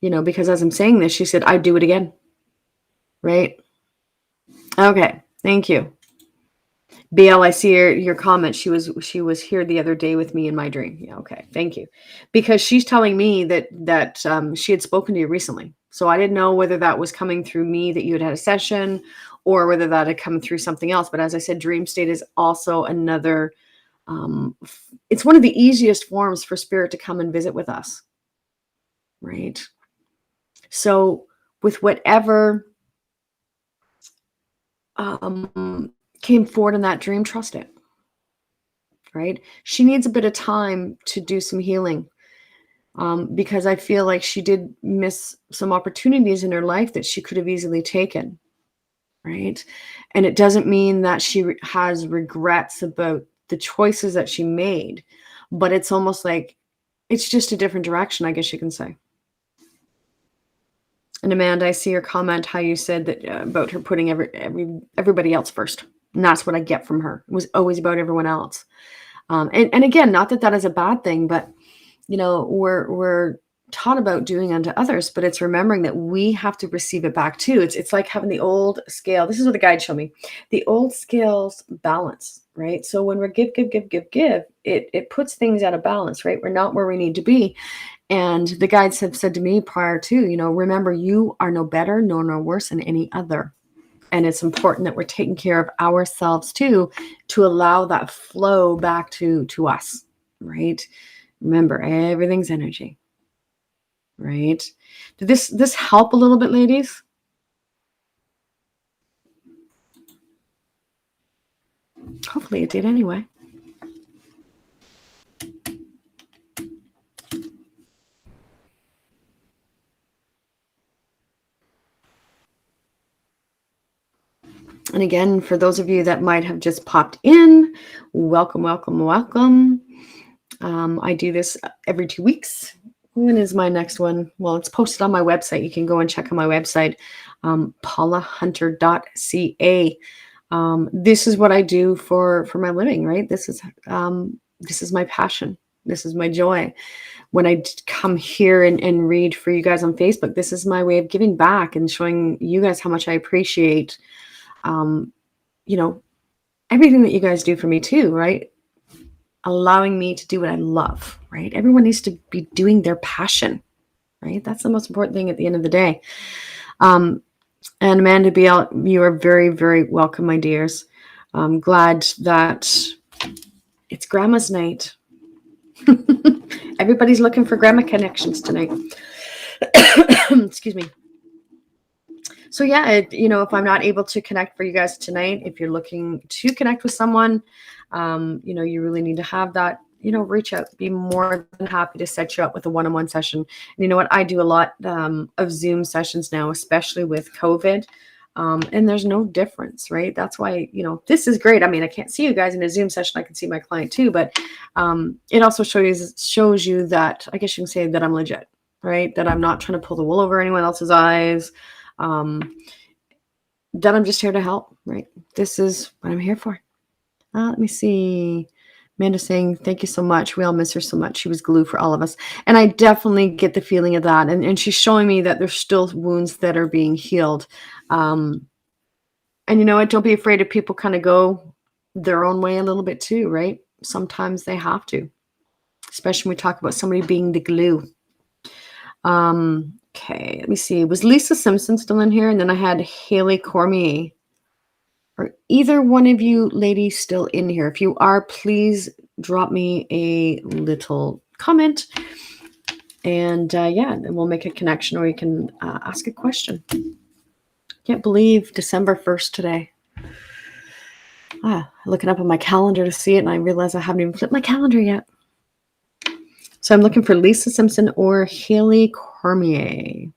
Because as I'm saying this, she said, I'd do it again. Right? Okay. Thank you. BL, I see your comment. She was here the other day with me in my dream. Yeah, okay. Thank you. Because she's telling me that she had spoken to you recently. So I didn't know whether that was coming through me, that you had a session, or whether that had come through something else. But as I said, dream state is also another it's one of the easiest forms for spirit to come and visit with us. Right? So with whatever came forward in that dream, trust it. Right? She needs a bit of time to do some healing, because I feel like she did miss some opportunities in her life that she could have easily taken. Right? And it doesn't mean that she has regrets about the choices that she made, but it's almost like it's just a different direction, I guess you can say. And Amanda, I see your comment, how you said that about her putting everybody else first. And that's what I get from her. It was always about everyone else. And again, not that that is a bad thing, but we're taught about doing unto others, but it's remembering that we have to receive it back too. It's like having the old scale. This is what the guide showed me. The old scales balance, right? So when we're give, it puts things out of balance, right? We're not where we need to be. And the guides have said to me prior to, remember, you are no better nor no worse than any other. And it's important that we're taking care of ourselves too, to allow that flow back to us, right? Remember, everything's energy, right? Did this help a little bit, ladies? Hopefully it did anyway. And again, for those of you that might have just popped in, welcome, welcome, welcome. I do this every 2 weeks. When is my next one? Well, it's posted on my website. You can go and check on my website, paulahunter.ca. This is what I do for my living, right? This is my passion. This is my joy. When I come here and read for you guys on Facebook, this is my way of giving back and showing you guys how much I appreciate, everything that you guys do for me too, right? Allowing me to do what I love, right? Everyone needs to be doing their passion, right? That's the most important thing at the end of the day. And Amanda BL, you are very, very welcome, my dears. I'm glad that it's Grandma's night. Everybody's looking for grandma connections tonight. Excuse me. So yeah, if I'm not able to connect for you guys tonight, if you're looking to connect with someone, you really need to have that, reach out, be more than happy to set you up with a one-on-one session. And you know what? I do a lot of Zoom sessions now, especially with COVID. And there's no difference, right? That's why, this is great. I mean, I can't see you guys in a Zoom session. I can see my client too, but it also shows you that, I guess you can say that I'm legit, right? That I'm not trying to pull the wool over anyone else's eyes. That I'm just here to help, right? This is what I'm here for. Let me see. Amanda saying, thank you so much. We all miss her so much. She was glue for all of us. And I definitely get the feeling of that. And she's showing me that there's still wounds that are being healed. And you know what? Don't be afraid if people kind of go their own way a little bit too, right? Sometimes they have to, especially when we talk about somebody being the glue. Okay, let me see. Was Lisa Simpson still in here? And then I had Haley Cormier. Are either one of you ladies still in here? If you are, please drop me a little comment. And then we'll make a connection, or you can ask a question. Can't believe December 1st today. Looking up on my calendar to see it, and I realize I haven't even flipped my calendar yet. So I'm looking for Lisa Simpson or Haley Cormier.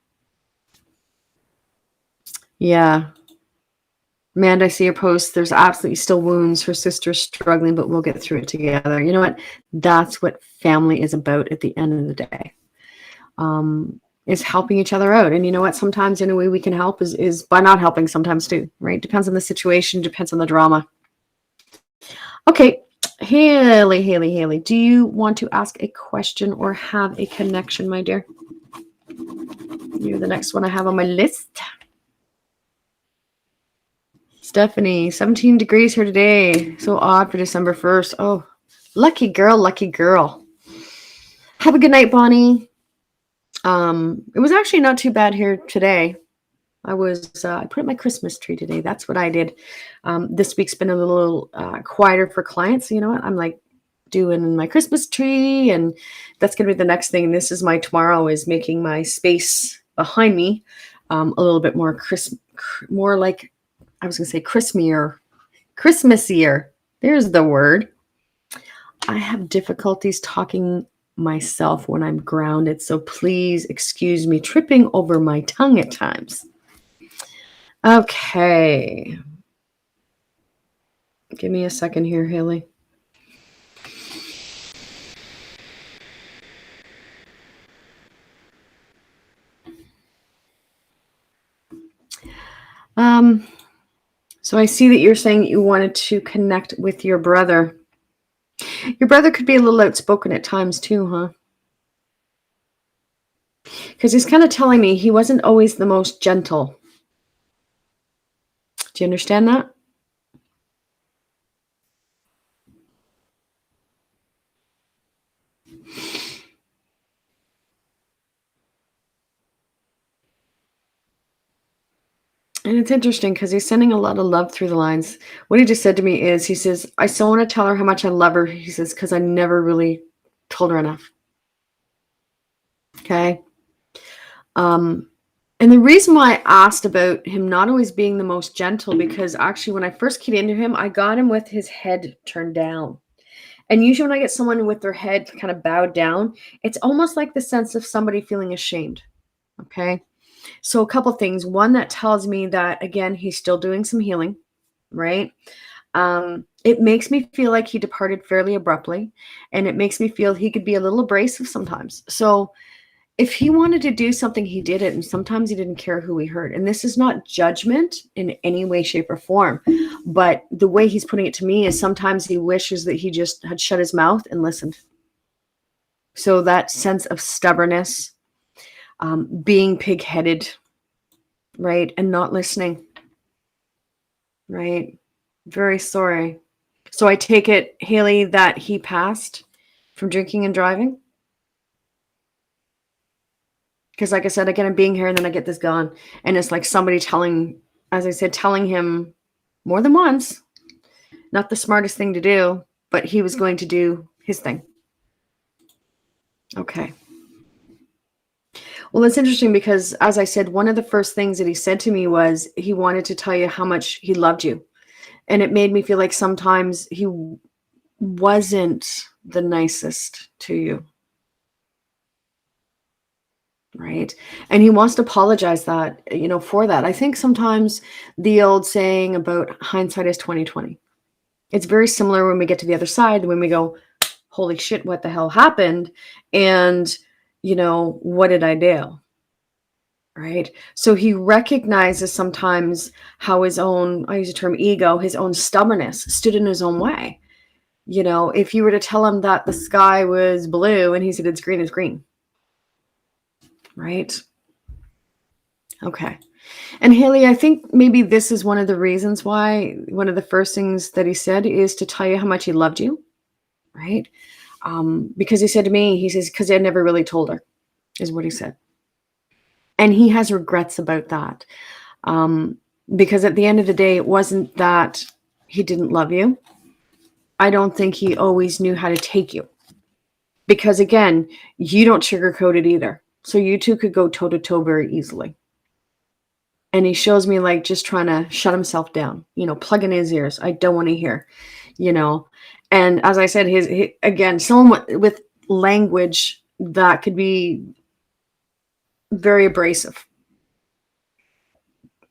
Yeah. Amanda, I see your post. There's absolutely still wounds. Her sister's struggling, but we'll get through it together. You know what? That's what family is about at the end of the day. Is helping each other out. And you know what? Sometimes the only way we can help is by not helping sometimes too, right? Depends on the situation, depends on the drama. Okay. Haley, do you want to ask a question or have a connection, my dear? You're the next one I have on my list. Stephanie, 17 degrees here today. So odd for December 1st. Oh, lucky girl, lucky girl. Have a good night, Bonnie. It was actually not too bad here today. I put up my Christmas tree today. That's what I did. This week's been a little quieter for clients. So you know what? I'm like doing my Christmas tree, and that's going to be the next thing. This is my tomorrow, is making my space behind me a little bit more more like, I was going to say Christmassier. There's the word. I have difficulties talking myself when I'm grounded, so please excuse me tripping over my tongue at times. Okay. Give me a second here, Haley. So I see that you're saying that you wanted to connect with your brother. Your brother could be a little outspoken at times too, huh? Because he's kind of telling me he wasn't always the most gentle. Do you understand that? And it's interesting because he's sending a lot of love through the lines. What he just said to me is, he says, I still want to tell her how much I love her. He says, because I never really told her enough. Okay. Um, and the reason why I asked about him not always being the most gentle, because actually when I first keyed into him, I got him with his head turned down. And usually when I get someone with their head kind of bowed down, it's almost like the sense of somebody feeling ashamed. Okay. So a couple things. One, that tells me that again, he's still doing some healing, right? It makes me feel like he departed fairly abruptly, and it makes me feel he could be a little abrasive sometimes. So if he wanted to do something, he did it, and sometimes he didn't care who he hurt. And this is not judgment in any way, shape, or form, but the way he's putting it to me is sometimes he wishes that he just had shut his mouth and listened. So that sense of stubbornness, being pig-headed, right, and not listening, right? Very sorry. So I take it, Haley, that he passed from drinking and driving? Because like I said, again, I'm being here and then I get this gone. And it's like somebody telling, as I said, telling him more than once, not the smartest thing to do, but he was going to do his thing. Okay. Well, it's interesting because, as I said, one of the first things that he said to me was he wanted to tell you how much he loved you. And it made me feel like sometimes he wasn't the nicest to you. Right. And he wants to apologize that, for that. I think sometimes the old saying about hindsight is 2020. It's very similar when we get to the other side, when we go, holy shit, what the hell happened? And, what did I do? Right. So he recognizes sometimes how his own, I use the term ego, his own stubbornness stood in his own way. If you were to tell him that the sky was blue and he said it's green. Right. Okay. And Haley, I think maybe this is one of the reasons why one of the first things that he said is to tell you how much he loved you, right? Because he said to me, he says, because I never really told her, is what he said. And he has regrets about that. Because at the end of the day, it wasn't that he didn't love you. I don't think he always knew how to take you. Because again, you don't sugarcoat it either. So you two could go toe to toe very easily. And he shows me like just trying to shut himself down, plug in his ears. I don't want to hear, And as I said, again, someone with language that could be very abrasive.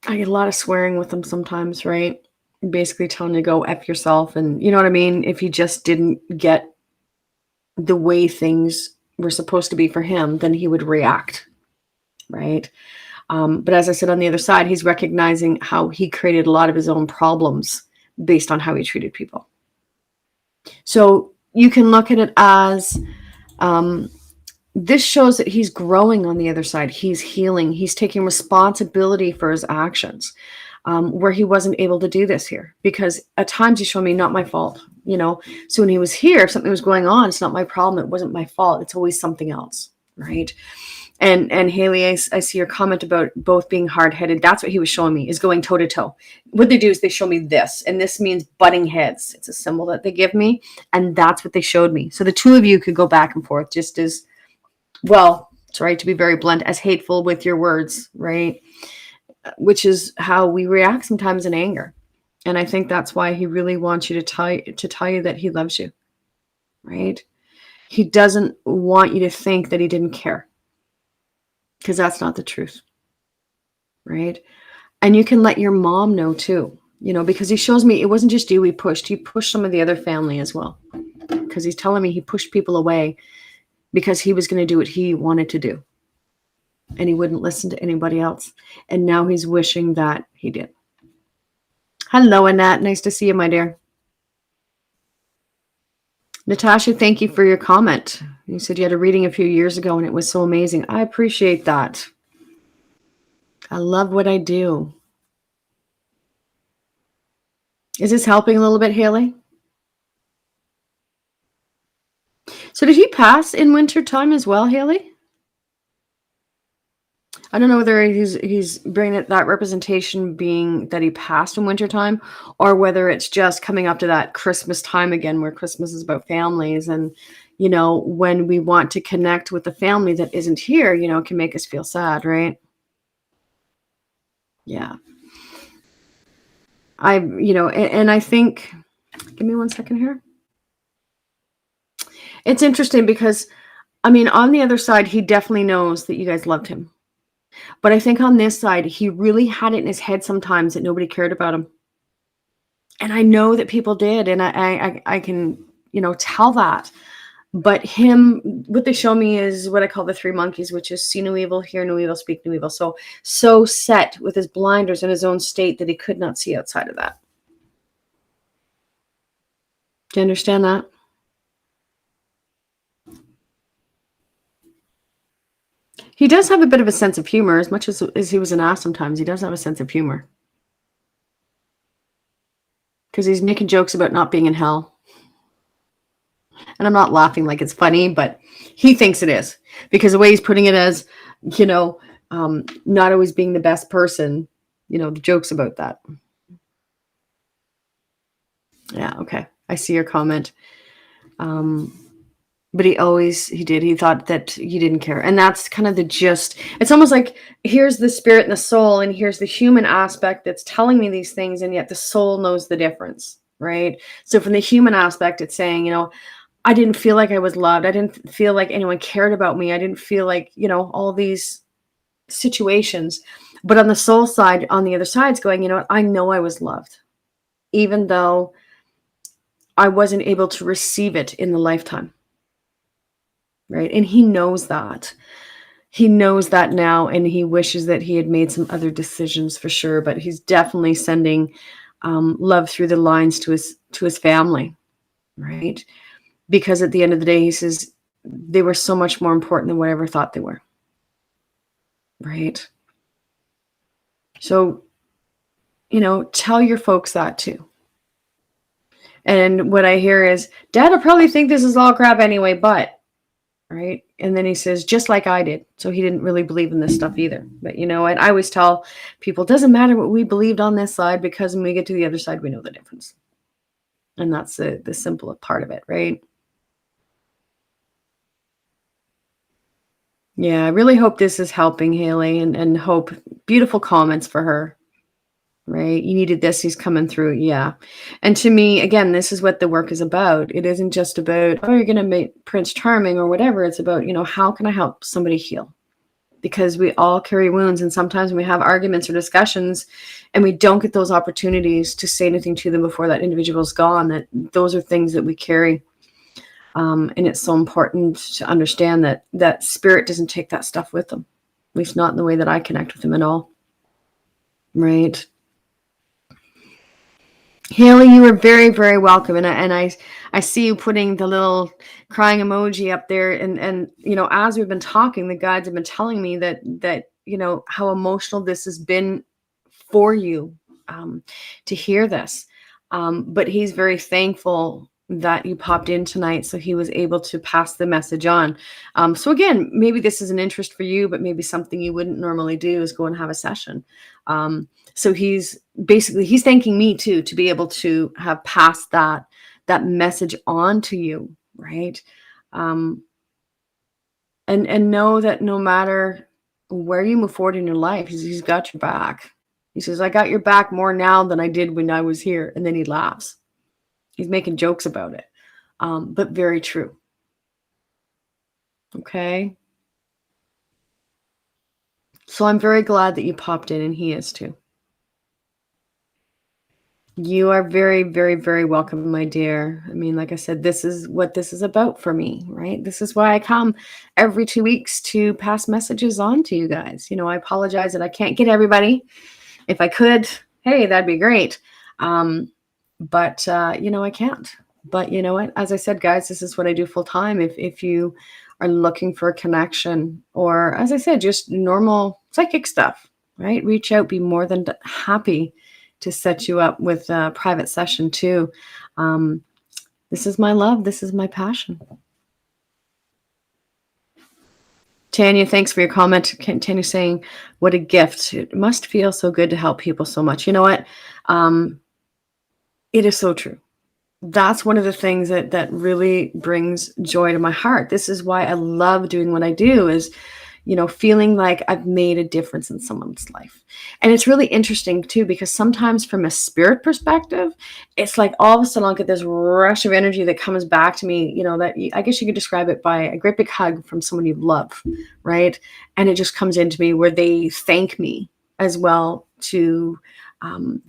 I get a lot of swearing with him sometimes, right? Basically telling you to go F yourself. And you know what I mean? If he just didn't get the way things were supposed to be for him, then he would react, right? But as I said, on the other side, he's recognizing how he created a lot of his own problems based on how he treated people. So you can look at it as this shows that he's growing on the other side. He's healing. He's taking responsibility for his actions, where he wasn't able to do this here. Because at times he showed me, not my fault. So when he was here, if something was going on, it's not my problem. It wasn't my fault. It's always something else, right? And Haley, I see your comment about both being hard-headed. That's what he was showing me, is going toe to toe. What they do is they show me this, and this means butting heads. It's a symbol that they give me, and that's what they showed me. So the two of you could go back and forth just as well, sorry to be very blunt, as hateful with your words, right? Which is how we react sometimes in anger. And I think that's why he really wants you to tell you that he loves you, right? He doesn't want you to think that he didn't care. Because that's not the truth, right? And you can let your mom know too, because he shows me it wasn't just you he pushed some of the other family as well. Because he's telling me he pushed people away because he was going to do what he wanted to do. And he wouldn't listen to anybody else. And now he's wishing that he did. Hello, Annette. Nice to see you, my dear. Natasha, thank you for your comment. You said you had a reading a few years ago and it was so amazing. I appreciate that. I love what I do. Is this helping a little bit, Haley? So did he pass in winter time as well, Haley? I don't know whether he's bringing it, that representation being that he passed in wintertime, or whether it's just coming up to that Christmas time again, where Christmas is about families. And, when we want to connect with the family that isn't here, it can make us feel sad, right? Yeah. And I think, give me one second here. It's interesting because, on the other side, he definitely knows that you guys loved him. But I think on this side, he really had it in his head sometimes that nobody cared about him. And I know that people did, and I can, tell that. But him, what they show me is what I call the three monkeys, which is see no evil, hear no evil, speak no evil. So set with his blinders in his own state that he could not see outside of that. Do you understand that? He does have a bit of a sense of humor, as much as he was an ass sometimes. He does have a sense of humor. Because he's making jokes about not being in hell. And I'm not laughing like it's funny, but he thinks it is. Because the way he's putting it as, not always being the best person, the jokes about that. Yeah, okay. I see your comment. But he did. He thought that you didn't care. And that's kind of the gist. It's almost like here's the spirit and the soul, and here's the human aspect that's telling me these things, and yet the soul knows the difference, right? So from the human aspect, it's saying, I didn't feel like I was loved. I didn't feel like anyone cared about me. I didn't feel like, all these situations. But on the soul side, on the other side, it's going, I know I was loved, even though I wasn't able to receive it in the lifetime. Right. And he knows that. He knows that now, and he wishes that he had made some other decisions for sure. But he's definitely sending love through the lines to his family, right? Because at the end of the day, he says they were so much more important than what I ever thought they were, right? So, tell your folks that too. And what I hear is, Dad will probably think this is all crap anyway, but. Right. And then he says, just like I did. So he didn't really believe in this stuff either. But what I always tell people, it doesn't matter what we believed on this side, because when we get to the other side, we know the difference. And that's the simple part of it, right? Yeah, I really hope this is helping, Haley, and hope beautiful comments for her. Right? You needed this. He's coming through. Yeah. And to me, again, this is what the work is about. It isn't just about, oh, you're going to make Prince Charming or whatever. It's about, how can I help somebody heal? Because we all carry wounds. And sometimes when we have arguments or discussions and we don't get those opportunities to say anything to them before that individual's gone, that those are things that we carry. And it's so important to understand that spirit doesn't take that stuff with them. At least not in the way that I connect with them at all. Right. Haley, you were very, very welcome, and I see you putting the little crying emoji up there, and as we've been talking, the guides have been telling me that how emotional this has been for you to hear this, but he's very thankful that you popped in tonight, so he was able to pass the message on. So again, maybe this is an interest for you, but maybe something you wouldn't normally do is go and have a session. So he's thanking me too, to be able to have passed that message on to you, right? And know that no matter where you move forward in your life, he's got your back. He says, I got your back more now than I did when I was here. And then he laughs. He's making jokes about it, but very true. Okay. So I'm very glad that you popped in, and he is too. You are very, very, very welcome, my dear. I mean, like I said, this is what this is about for me, right? This is why I come every 2 weeks to pass messages on to you guys. I apologize that I can't get everybody. If I could, hey, that'd be great. But I can't. But you know what? As I said, guys, this is what I do full time. If you are looking for a connection, or as I said, just normal psychic stuff, right? Reach out. Be more than happy to set you up with a private session too. This is my love. This is my passion. Tanya, thanks for your comment. Tanya saying, what a gift. It must feel so good to help people so much. You know what? Um, it is so true. That's one of the things that really brings joy to my heart. This is why I love doing what I do, is feeling like I've made a difference in someone's life. And it's really interesting too, because sometimes from a spirit perspective, it's like all of a sudden I'll get this rush of energy that comes back to me, that I guess you could describe it by a great big hug from someone you love, right? And it just comes into me where they thank me as well to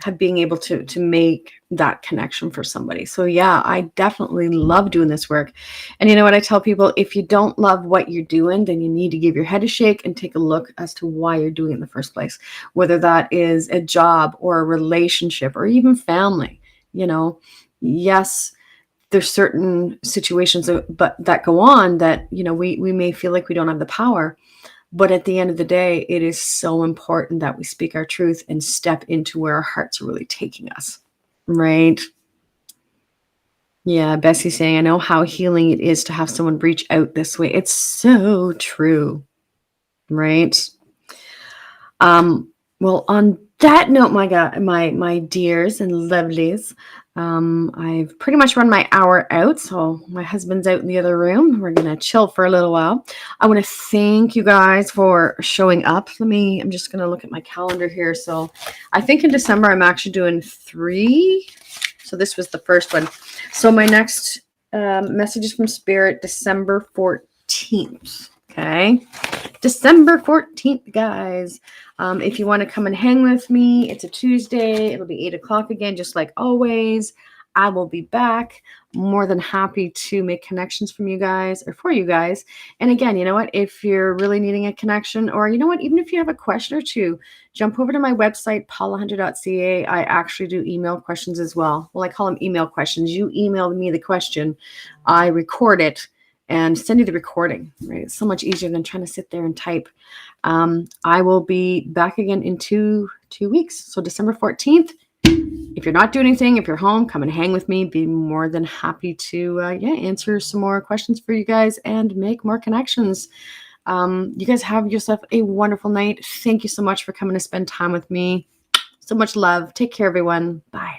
have being able to make that connection for somebody. So yeah, I definitely love doing this work. And you know what I tell people, if you don't love what you're doing, then you need to give your head a shake and take a look as to why you're doing it in the first place, whether that is a job or a relationship or even family. Yes, there's certain situations that go on that we may feel like we don't have the power. But at the end of the day, it is so important that we speak our truth and step into where our hearts are really taking us. Right. Yeah. Bessie's saying, I know how healing it is to have someone reach out this way. It's so true. Right. Well, on that note, my dears and lovelies, I've pretty much run my hour out. So my husband's out in the other room. We're going to chill for a little while. I want to thank you guys for showing up. I'm just going to look at my calendar here. So I think in December, I'm actually doing 3. So this was the first one. So my next messages from Spirit, December 14th. Okay. December 14th, guys. If you want to come and hang with me, it's a Tuesday. It'll be 8:00 again, just like always. I will be back. More than happy to make connections from you guys or for you guys. And again, you know what? If you're really needing a connection, or you know what, even if you have a question or two, jump over to my website, paulahunter.ca. I actually do email questions as well. Well, I call them email questions. You email me the question, I record it and send you the recording, right? It's so much easier than trying to sit there and type. I will be back again in two weeks. So December 14th, if you're not doing anything, if you're home, come and hang with me. Be more than happy to answer some more questions for you guys and make more connections. You guys have yourself a wonderful night. Thank you so much for coming to spend time with me. So much love. Take care, everyone. Bye.